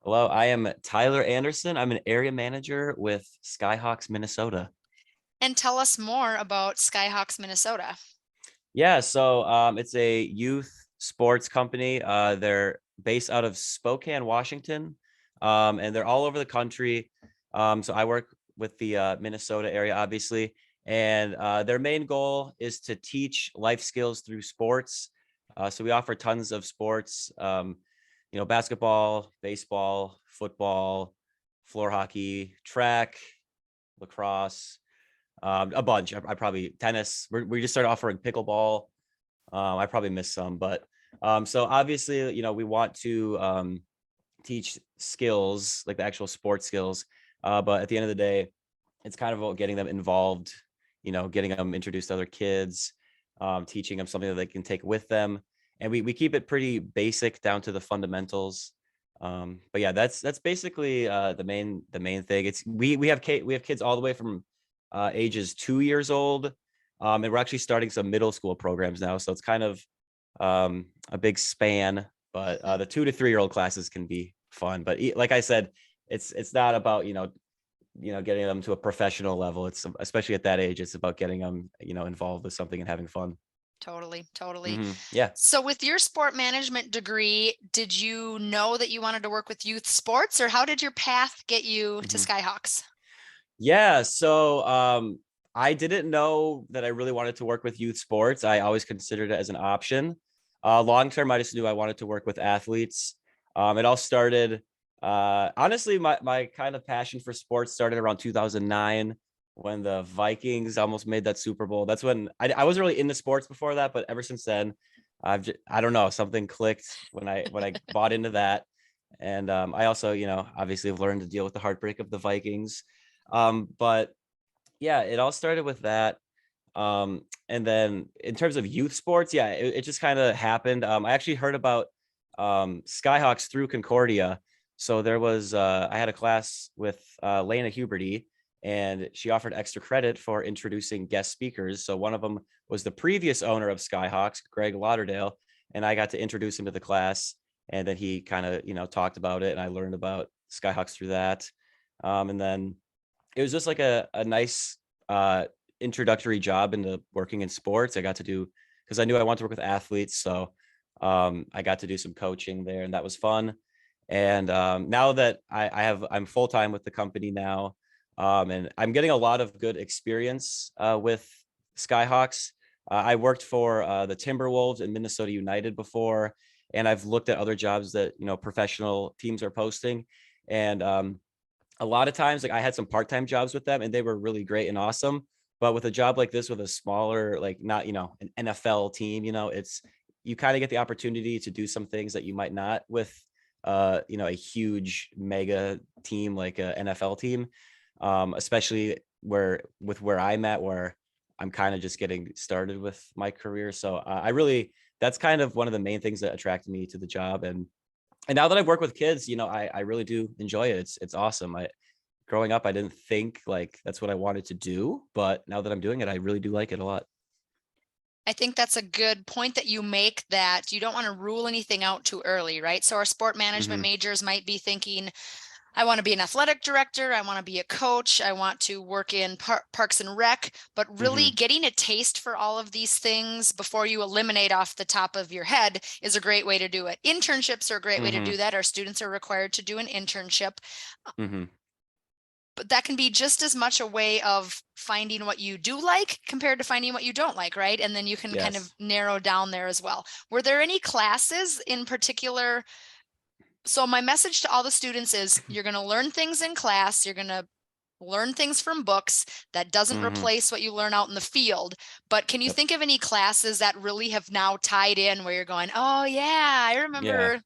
Hello, I am Tyler Anderson. I'm an area manager with Skyhawks, Minnesota. And tell us more about Skyhawks, Minnesota. Yeah, so it's a youth sports company. They're based out of Spokane, Washington, and they're all over the country. So I work with the Minnesota area, obviously, and their main goal is to teach life skills through sports. So we offer tons of sports, basketball, baseball, football, floor hockey, track, lacrosse, a bunch. I probably tennis. We just started offering pickleball. I probably missed some, but so obviously, we want to teach skills like the actual sports skills. But at the end of the day, it's kind of about getting them involved. Getting them introduced to other kids, teaching them something that they can take with them, and we keep it pretty basic down to the fundamentals. But yeah, that's basically the main thing. It's we have kids all the way from ages 2 years old. And we're actually starting some middle school programs now. So it's kind of a big span, but the 2 to 3 year old classes can be fun. But like I said, it's not about, getting them to a professional level. It's especially at that age, it's about getting them, involved with something and having fun. Totally, totally. Yeah. So, with your sport management degree, did you know that you wanted to work with youth sports, or how did your path get you to Mhm. Skyhawks? Yeah. So I didn't know that I really wanted to work with youth sports. I always considered it as an option. Long term, I just knew I wanted to work with athletes. It all started, honestly, my kind of passion for sports started around 2009 when the Vikings almost made that Super Bowl. That's when I wasn't really into sports before that, but ever since then, I don't know, something clicked when I bought into that. And I also, obviously have learned to deal with the heartbreak of the Vikings. But yeah, it all started with that. And then in terms of youth sports, yeah, it just kind of happened. I actually heard about Skyhawks through Concordia. So I had a class with Lena Huberty, and she offered extra credit for introducing guest speakers. So one of them was the previous owner of Skyhawks, Greg Lauderdale, and I got to introduce him to the class. And then he kind of, talked about it, and I learned about Skyhawks through that. And then it was just like a nice introductory job into working in sports. I got to do, because I knew I wanted to work with athletes, so I got to do some coaching there, and that was fun. And now that I'm full time with the company now, and I'm getting a lot of good experience with Skyhawks. I worked for the Timberwolves and Minnesota United before, and I've looked at other jobs that professional teams are posting, and a lot of times, like, I had some part-time jobs with them and they were really great and awesome. But with a job like this, with a smaller, like, not, an NFL team, it's, you kind of get the opportunity to do some things that you might not with, a huge mega team like a NFL team. Especially where I'm at, where I'm kind of just getting started with my career. So that's kind of one of the main things that attracted me to the job. And now that I've worked with kids, I really do enjoy it. It's awesome. Growing up, I didn't think like that's what I wanted to do, but now that I'm doing it, I really do like it a lot. I think that's a good point that you make, that you don't want to rule anything out too early, right? So, our sport management Hmm. majors might be thinking, I want to be an athletic director. I want to be a coach. I want to work in parks and rec. But really, Hmm. getting a taste for all of these things before you eliminate off the top of your head is a great way to do it. Internships are a great way to Hmm. do that. Our students are required to do an internship, Hmm. but that can be just as much a way of finding what you do like compared to finding what you don't like, right? And then you can kind of Yes. narrow down there as well. Were there any classes in particular? So my message to all the students is, you're going to learn things in class, you're going to learn things from books. That doesn't Hmm. replace what you learn out in the field. But can you Yep. think of any classes that really have now tied in where you're going, oh yeah, I Yeah. remember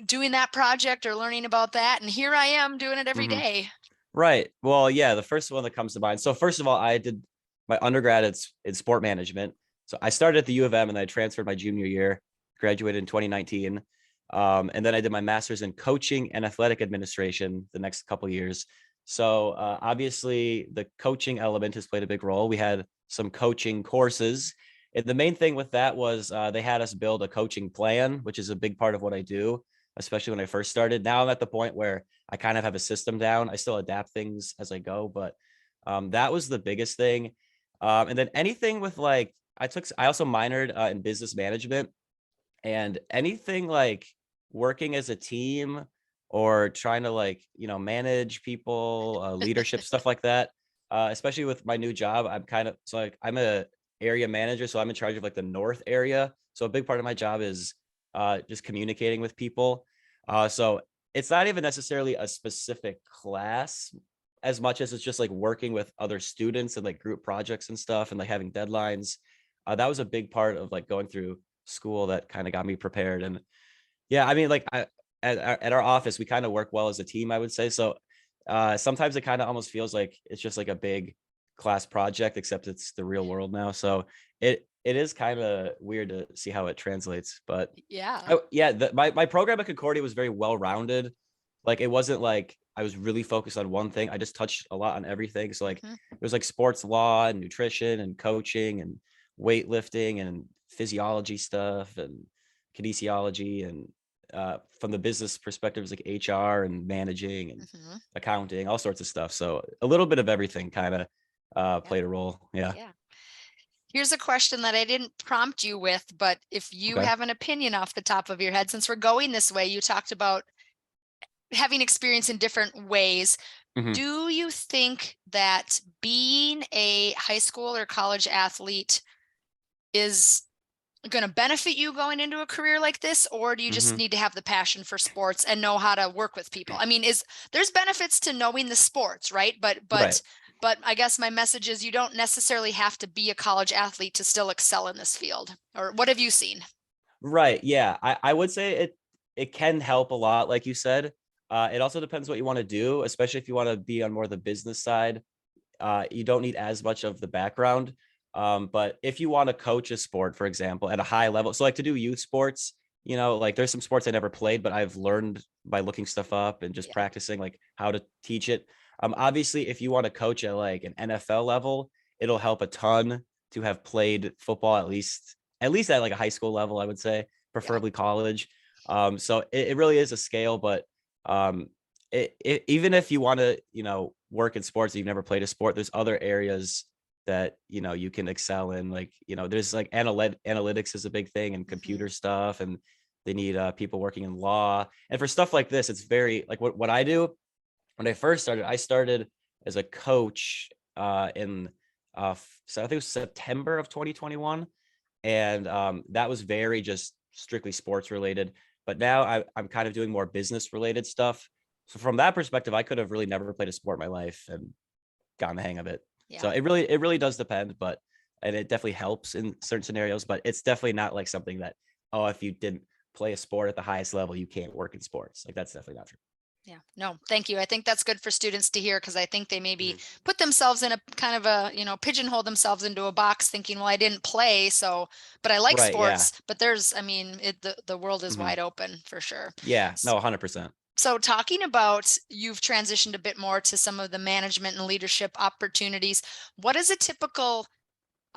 doing that project or learning about that, and here I am doing it every Hmm. day. Right. Well, yeah, the first one that comes to mind. So first of all, I did my undergrad in sport management. So I started at the U of M and I transferred my junior year, graduated in 2019. And then I did my master's in coaching and athletic administration the next couple of years. So obviously the coaching element has played a big role. We had some coaching courses. And the main thing with that was they had us build a coaching plan, which is a big part of what I do. especially when I first started. Now I'm at the point where I kind of have a system down. I still adapt things as I go, but that was the biggest thing. And then anything with like, I also minored in business management, and anything like working as a team or trying to like, manage people, leadership, stuff like that. Especially with my new job, I'm a area manager, so I'm in charge of like the north area. So a big part of my job is just communicating with people. So it's not even necessarily a specific class as much as it's just like working with other students and like group projects and stuff, and like having deadlines. That was a big part of like going through school that kind of got me prepared. And yeah, I mean, like at our office, we kind of work well as a team, I would say. So sometimes it kind of almost feels like it's just like a big class project, except it's the real world now. So it is kind of weird to see how it translates. But Yeah. yeah, my program at Concordia was very well rounded. Like it wasn't like I was really focused on one thing. I just touched a lot on everything. So like Mhm. it was like sports law and nutrition and coaching and weightlifting and physiology stuff and kinesiology, and from the business perspective, it's like HR and managing and Mhm. accounting, all sorts of stuff. So a little bit of everything kind of Yeah. played a role. Yeah. Yeah. Here's a question that I didn't prompt you with, but if you Okay. have an opinion off the top of your head, since we're going this way, you talked about having experience in different ways. Hmm. Do you think that being a high school or college athlete is going to benefit you going into a career like this, or do you just Hmm. need to have the passion for sports and know how to work with people? I mean, is there's benefits to knowing the sports, right? Right. But I guess my message is you don't necessarily have to be a college athlete to still excel in this field. Or what have you seen? Right. Yeah. I would say it can help a lot, like you said. It also depends what you want to do, especially if you want to be on more the business side. You don't need as much of the background. But if you want to coach a sport, for example, at a high level, so like to do youth sports, like there's some sports I never played, but I've learned by looking stuff up and just Yeah. practicing like how to teach it. Obviously, if you want to coach at like an NFL level, it'll help a ton to have played football at least at like a high school level, I would say, Yeah. preferably college. So it really is a scale, but um, even if you want to, work in sports, you've never played a sport, there's other areas that, you can excel in. Like, there's like analytics is a big thing, and Hmm. computer stuff, and they need people working in law. And for stuff like this, it's very like what I do. When I started as a coach in so I think it was September of 2021, and that was very just strictly sports related. But now I'm kind of doing more business related stuff. So from that perspective, I could have really never played a sport in my life and gotten the hang of it. So Yeah. it really does depend, but and it definitely helps in certain scenarios. But it's definitely not like something that, oh, if you didn't play a sport at the highest level, you can't work in sports. Like that's definitely not true. Yeah. No, thank you. I think that's good for students to hear because I think they maybe Mhm. put themselves in a kind of a, pigeonhole themselves into a box thinking, well, I didn't play, so, but I like Right. Yeah. sports, but there's, I mean, the world is Hmm. wide open for sure. Yeah. S- No, 100%. So talking about you've transitioned a bit more to some of the management and leadership opportunities. What is a typical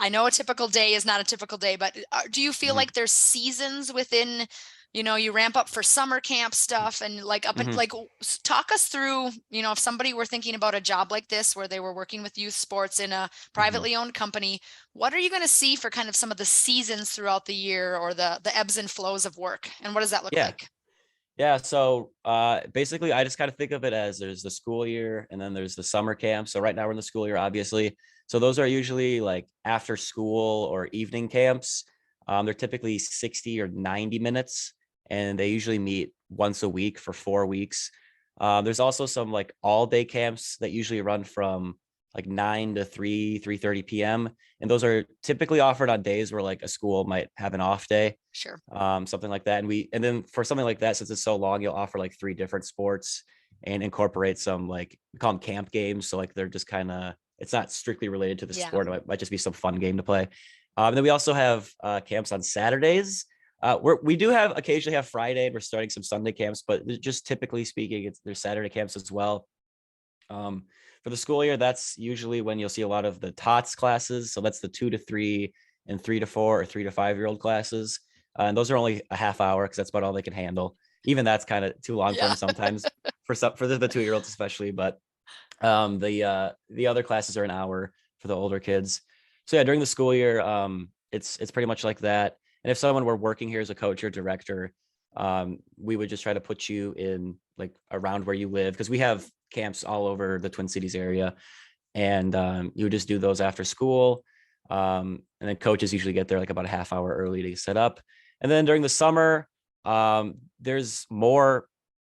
I know a typical day is not a typical day, but do you feel Hmm. like there's seasons within, you ramp up for summer camp stuff and like up and Hmm. like talk us through, if somebody were thinking about a job like this where they were working with youth sports in a Hmm. privately owned company, what are you going to see for kind of some of the seasons throughout the year or the ebbs and flows of work? And what does that look Yeah. like? Yeah, so basically I just kind of think of it as there's the school year and then there's the summer camp. So right now we're in the school year, obviously. So those are usually like after school or evening camps. They're typically 60 or 90 minutes, and they usually meet once a week for 4 weeks. There's also some like all day camps that usually run from like 9 to 3:30 p.m. And those are typically offered on days where like a school might have an off day, Sure. something like that. And then for something like that, since it's so long, you'll offer like three different sports and incorporate some, like we call them camp games. So like they're just kind of, it's not strictly related to the Yeah. sport. It might just be some fun game to play. Then we also have camps on Saturdays. We do have occasionally have Friday. We're starting some Sunday camps, but just typically speaking, there's Saturday camps as well. Um, for the school year, that's usually when you'll see a lot of the TOTS classes. So that's the 2 to 3 and 3 to 4 or 3 to 5 year old classes. And those are only a half hour because that's about all they can handle. even that's kind of too long for Yeah. them sometimes, for the 2-year-olds especially. But the other classes are an hour for the older kids. So yeah, during the school year, it's pretty much like that. And if someone were working here as a coach or director, we would just try to put you in like around where you live, because we have camps all over the Twin Cities area, and you would just do those after school. And then coaches usually get there like about a half hour early to set up. And then during the summer, there's more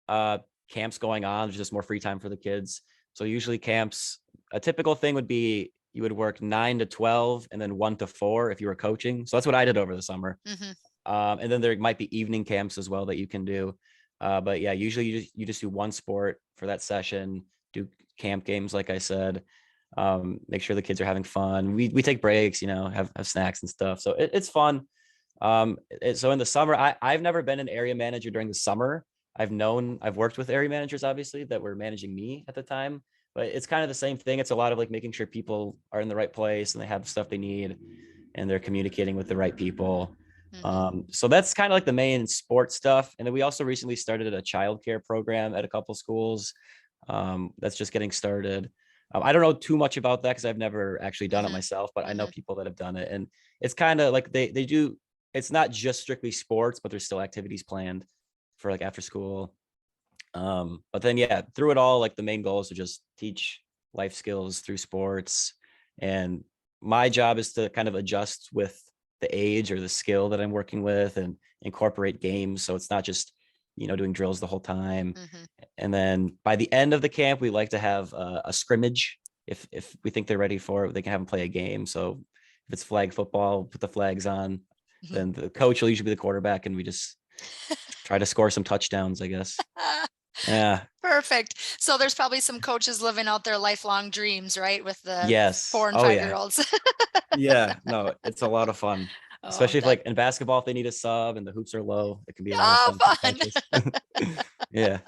camps going on. There's just more free time for the kids. So usually camps, a typical thing would be you would work 9 to 12 and then 1 to 4 if you were coaching. So that's what I did over the summer. Mhm. And then there might be evening camps as well that you can do. But yeah, usually you just do one sport for that session, do camp games, like I said. Make sure the kids are having fun. We take breaks, have snacks and stuff. So it's fun. So in the summer, I've never been an area manager during the summer. I've worked with area managers, obviously, that were managing me at the time, but it's kind of the same thing. It's a lot of like making sure people are in the right place and they have the stuff they need and they're communicating with the right people. Mhm. So that's kind of like the main sports stuff. And then we also recently started a childcare program at a couple schools. That's just getting started. I don't know too much about that because I've never actually done it Mhm. myself, but I know Mhm. people that have done it, and it's kind of like they do. It's not just strictly sports, but there's still activities planned for like after school. But then yeah, through it all, like the main goal is to just teach life skills through sports. And my job is to kind of adjust with the age or the skill that I'm working with and incorporate games. So it's not just, doing drills the whole time. Mhm. And then by the end of the camp, we like to have a scrimmage. If we think they're ready for it, they can have them play a game. So if it's flag football, put the flags on. Mhm. Then the coach will usually be the quarterback, and we just try to score some touchdowns, I guess. Yeah. Perfect. So there's probably some coaches living out their lifelong dreams, right? With the Yes. 4 and Oh 5 year yeah. olds. Yeah. No, it's a lot of fun, Oh, especially if that like in basketball, if they need a sub and the hoops are low, it can be a lot of oh, fun for the fun. coaches. Yeah.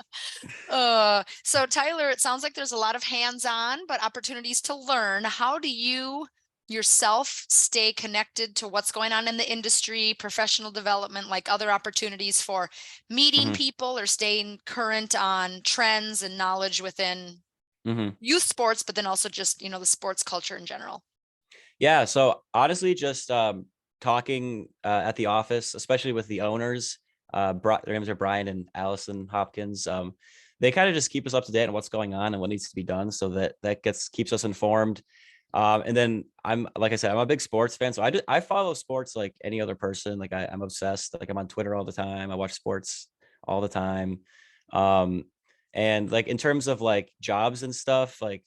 So Tyler, it sounds like there's a lot of hands-on, but opportunities to learn. How do you yourself stay connected to what's going on in the industry, professional development, like other opportunities for meeting Hmm. people or staying current on trends and knowledge within Hmm. youth sports, but then also just, the sports culture in general? Yeah. So honestly, just talking at the office, especially with the owners, their names are Brian and Allison Hopkins. They kind of just keep us up to date on what's going on and what needs to be done, so that keeps us informed. And then like I said, I'm a big sports fan, so I follow sports like any other person. Like I'm obsessed. Like I'm on Twitter all the time. I watch sports all the time. Um, and like in terms of like jobs and stuff, like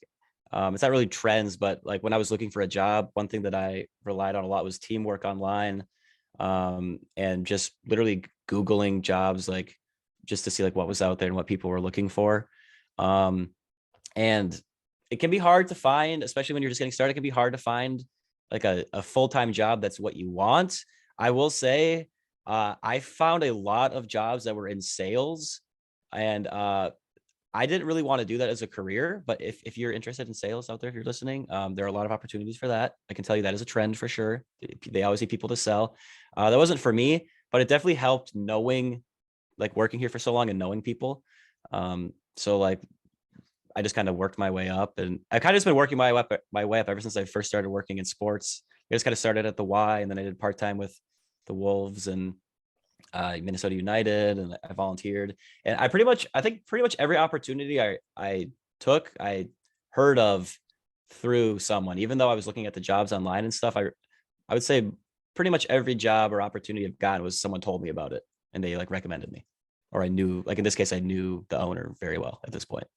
it's not really trends, but like when I was looking for a job, one thing that I relied on a lot was teamwork online, and just literally Googling jobs, like just to see like what was out there and what people were looking for. Um, and it can be hard to find, especially when you're just getting started. It can be hard to find like a full-time job that's what you want. I will say, I found a lot of jobs that were in sales, and I didn't really want to do that as a career, but if you're interested in sales out there, if you're listening, there are a lot of opportunities for that. I can tell you that is a trend for sure. They always need people to sell. That wasn't for me, but it definitely helped knowing, like working here for so long and knowing people. So like I just kind of worked my way up, and I kind of just been working my way up ever since I first started working in sports. I just kind of started at the Y, and then I did part time with the Wolves and Minnesota United, and I volunteered. And I think pretty much every opportunity I took, I heard of through someone. Even though I was looking at the jobs online and stuff, I would say pretty much every job or opportunity I've gotten was someone told me about it and they like recommended me, or I knew, like in this case, I knew the owner very well at this point.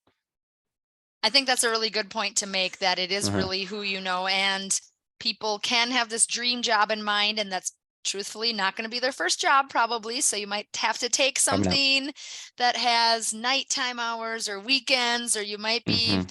I think that's a really good point to make, that it is Uh-huh. really who you know, and people can have this dream job in mind, and that's truthfully not going to be their first job probably. So you might have to take Probably not. something that has nighttime hours or weekends, or you might be Hmm.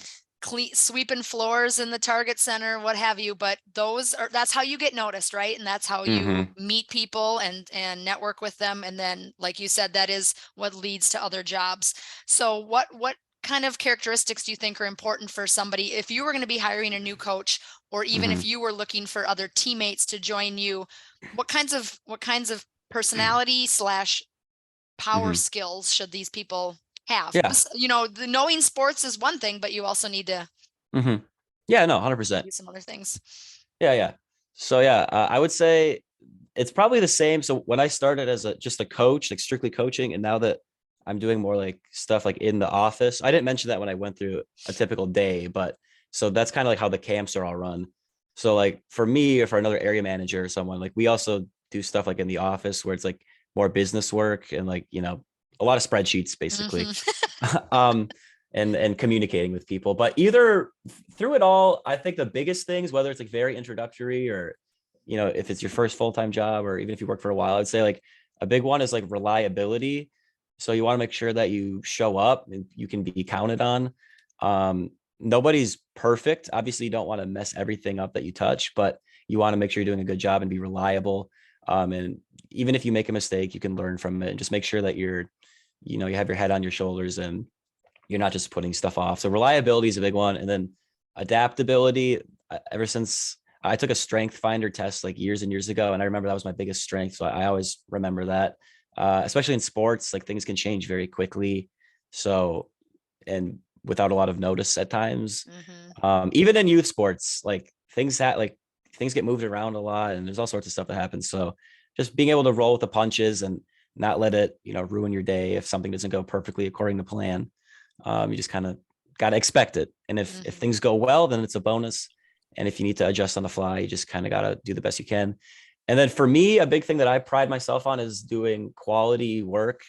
sweeping floors in the Target Center, what have you. But that's how you get noticed, right? And that's how you Hmm. meet people and network with them. And then, like you said, that is what leads to other jobs. So what kind of characteristics do you think are important for somebody if you were going to be hiring a new coach, or even if Hmm. you were looking for other teammates to join you? What kinds of personality slash power Hmm. skills should these people have? Yeah. You know, the knowing sports is one thing, but you also need to Hmm. Yeah, no, 100%. do some other things. Yeah, yeah. So yeah, I would say it's probably the same. So when I started as just a coach, like strictly coaching, and now that I'm doing more like stuff like in the office, I didn't mention that when I went through a typical day, but so that's kind of like how the camps are all run. So like for me or for another area manager or someone, like we also do stuff like in the office where it's like more business work and like, a lot of spreadsheets basically. Mm-hmm. um and communicating with people. But either through it all, I think the biggest things, whether it's like very introductory or if it's your first full-time job or even if you work for a while, I'd say like a big one is like reliability. So you want to make sure that you show up and you can be counted on. Nobody's perfect. Obviously, you don't want to mess everything up that you touch, but you want to make sure you're doing a good job and be reliable. And even if you make a mistake, you can learn from it and just make sure that you have your head on your shoulders and you're not just putting stuff off. So reliability is a big one. And then adaptability, ever since I took a strength finder test like years and years ago, and I remember that was my biggest strength. So I always remember that, especially in sports, like things can change very quickly. So, and without a lot of notice at times, Mm-hmm. even in youth sports, like things get moved around a lot and there's all sorts of stuff that happens. So just being able to roll with the punches and not let it, ruin your day if something doesn't go perfectly according to plan. You just kind of got to expect it. And if Mm-hmm. things go well, then it's a bonus. And if you need to adjust on the fly, you just kind of got to do the best you can. And then for me, a big thing that I pride myself on is doing quality work.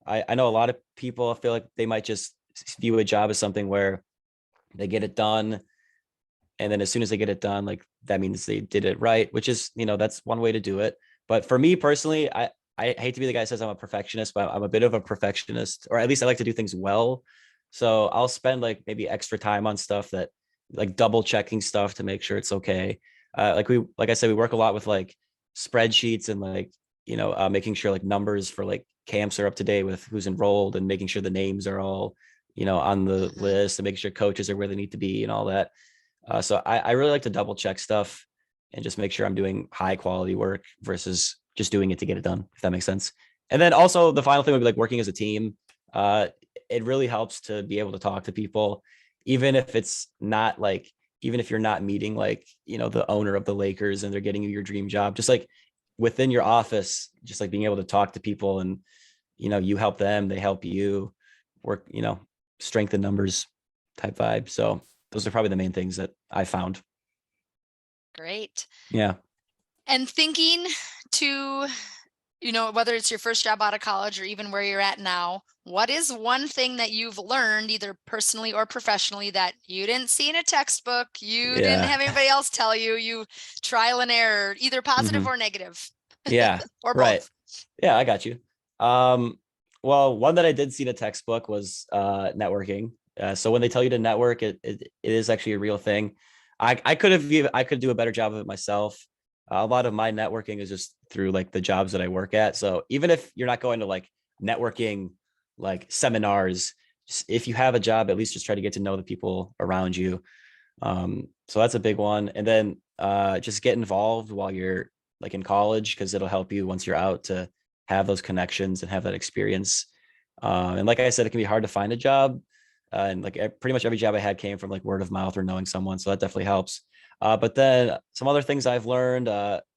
I know a lot of people feel like they might just view a job as something where they get it done. And then as soon as they get it done, like that means they did it right, which is, that's one way to do it. But for me personally, I hate to be the guy that says I'm a perfectionist, but I'm a bit of a perfectionist, or at least I like to do things well. So I'll spend like maybe extra time on stuff that like double checking stuff to make sure it's okay. Like I said, we work a lot with like spreadsheets and like, making sure like numbers for like camps are up to date with who's enrolled and making sure the names are all, on the Mm-hmm. list and making sure coaches are where they need to be and all that. So I really like to double check stuff and just make sure I'm doing high quality work versus just doing it to get it done, if that makes sense. And then also the final thing would be like working as a team. Uh, it really helps to be able to talk to people, even if it's not like, even if you're not meeting like, the owner of the Lakers and they're getting you your dream job, just like within your office, just like being able to talk to people and, you help them, they help you work, strength in numbers type vibe. So those are probably the main things that I found. Great. Yeah. And thinking to, whether it's your first job out of college or even where you're at now, what is one thing that you've learned either personally or professionally that you didn't see in a textbook, you didn't Yeah. have anybody else tell you, you trial and error, either positive Hmm. or negative Yeah. or Right. both? Yeah, I got you. Um, well, one that I did see in a textbook was networking. So when they tell you to network, it is actually a real thing. I could do a better job of it myself. A lot of my networking is just through like the jobs that I work at. So even if you're not going to like networking like seminars, just if you have a job, at least just try to get to know the people around you. So that's a big one. And then just get involved while you're like in college because it'll help you once you're out to have those connections and have that experience. And like I said, it can be hard to find a job. And like pretty much every job I had came from like word of mouth or knowing someone. So that definitely helps. But then some other things I've learned,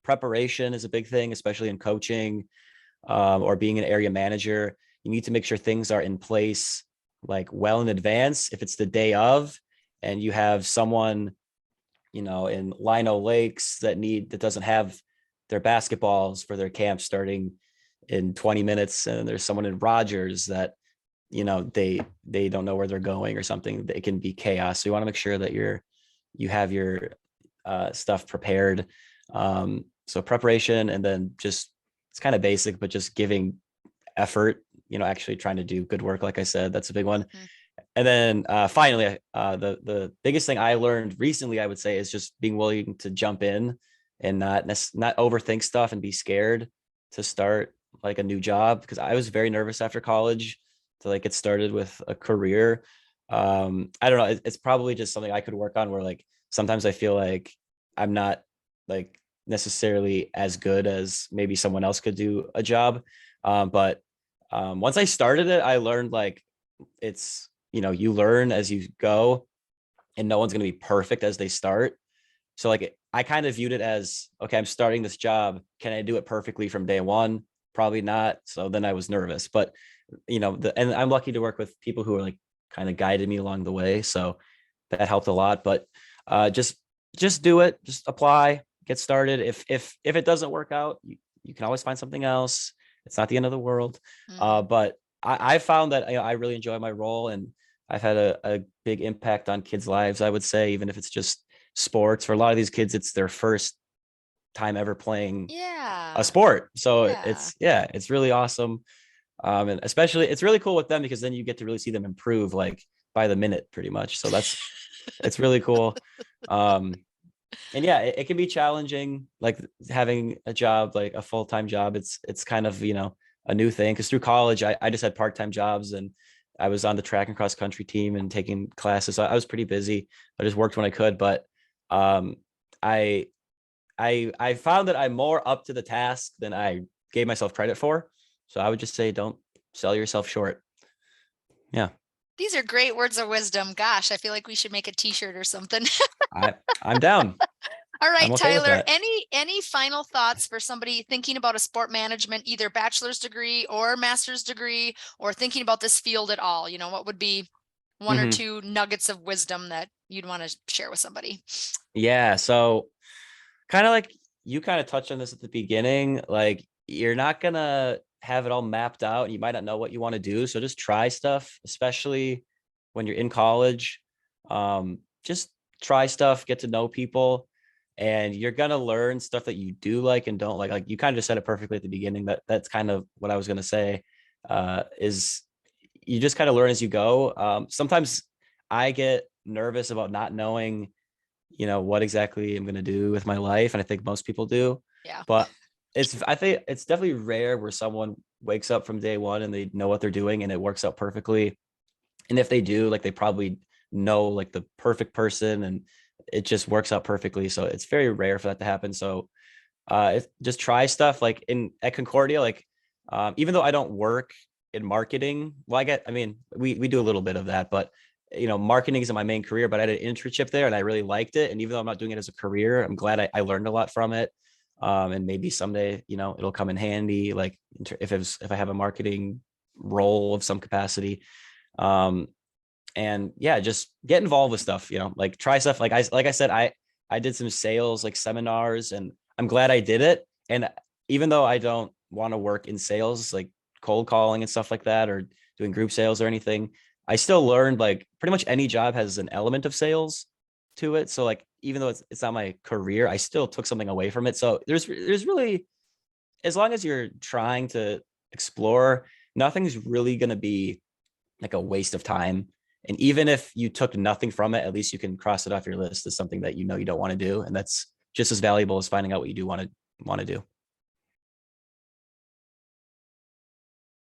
preparation is a big thing, especially in coaching or being an area manager. You need to make sure things are in place like well in advance. If it's the day of and you have someone, in Lino Lakes that doesn't have their basketballs for their camp starting in 20 minutes, and there's someone in Rogers that, they don't know where they're going or something, it can be chaos. So you want to make sure that you have your stuff prepared. So preparation, and then just it's kind of basic, but just giving effort, actually trying to do good work. Like I said, that's a big one. Mhm. And then finally, the biggest thing I learned recently, I would say, is just being willing to jump in and not overthink stuff and be scared to start like a new job, because I was very nervous after college to like get started with a career. I don't know. It's probably just something I could work on, where like sometimes I feel like I'm not like necessarily as good as maybe someone else could do a job. But Once I started it, I learned like it's, you learn as you go, and no one's going to be perfect as they start. So like I kind of viewed it as, okay, I'm starting this job. Can I do it perfectly from day one? Probably not. So then I was nervous, but and I'm lucky to work with people who are like kind of guided me along the way. So that helped a lot. But just do it, just apply, get started. If it doesn't work out, you can always find something else. It's not the end of the world. Mhm. But I found that I really enjoy my role, and I've had a big impact on kids' lives, I would say, even if it's just sports. For a lot of these kids, it's their first time ever playing a Yeah. sport. So Yeah. it's really awesome. And especially it's really cool with them because then you get to really see them improve like by the minute pretty much. So it's really cool. Um, and yeah, it can be challenging, like having a job, like a full-time job. It's kind of, a new thing. Cause through college, I just had part-time jobs, and I was on the track and cross country team and taking classes. So I was pretty busy. I just worked when I could, but um, I I found that I'm more up to the task than I gave myself credit for. So I would just say don't sell yourself short. Yeah. These are great words of wisdom. Gosh, I feel like we should make a t-shirt or something. I'm down. All I'm right, okay with Tyler, that. any final thoughts for somebody thinking about a sport management, either bachelor's degree or master's degree, or thinking about this field at all? What would be one or Hmm. two nuggets of wisdom that you'd want to share with somebody? Yeah. So kind of like you kind of touched on this at the beginning, like you're not gonna have it all mapped out. You might not know what you want to do. So just try stuff, especially when you're in college. Just try stuff, get to know people, and you're gonna learn stuff that you do like and don't like. Like you kind of just said it perfectly at the beginning. That's kind of what I was gonna say. Is you just kind of learn as you go. Sometimes I get nervous about not knowing what exactly I'm going to do with my life, and I think most people do. Yeah. But I think it's definitely rare where someone wakes up from day one and they know what they're doing and it works out perfectly. And if they do, like, they probably know like the perfect person, and it just works out perfectly. So it's very rare for that to happen. So just try stuff like in at Concordia. Like even though I don't work in marketing, well, I mean, we do a little bit of that, but marketing isn't my main career. But I had an internship there, and I really liked it. And even though I'm not doing it as a career, I'm glad I learned a lot from it. And maybe someday, it'll come in handy, like if I have a marketing role of some capacity. Um, and yeah, just get involved with stuff, like try stuff. Like I said, I did some sales like seminars, and I'm glad I did it. And even though I don't want to work in sales, like cold calling and stuff like that, or doing group sales or anything, I still learned like pretty much any job has an element of sales to it. So like even though it's not my career, I still took something away from it. So there's really, as long as you're trying to explore, nothing's really going to be like a waste of time. And even if you took nothing from it, at least you can cross it off your list as something that you don't want to do, and that's just as valuable as finding out what you do want to do.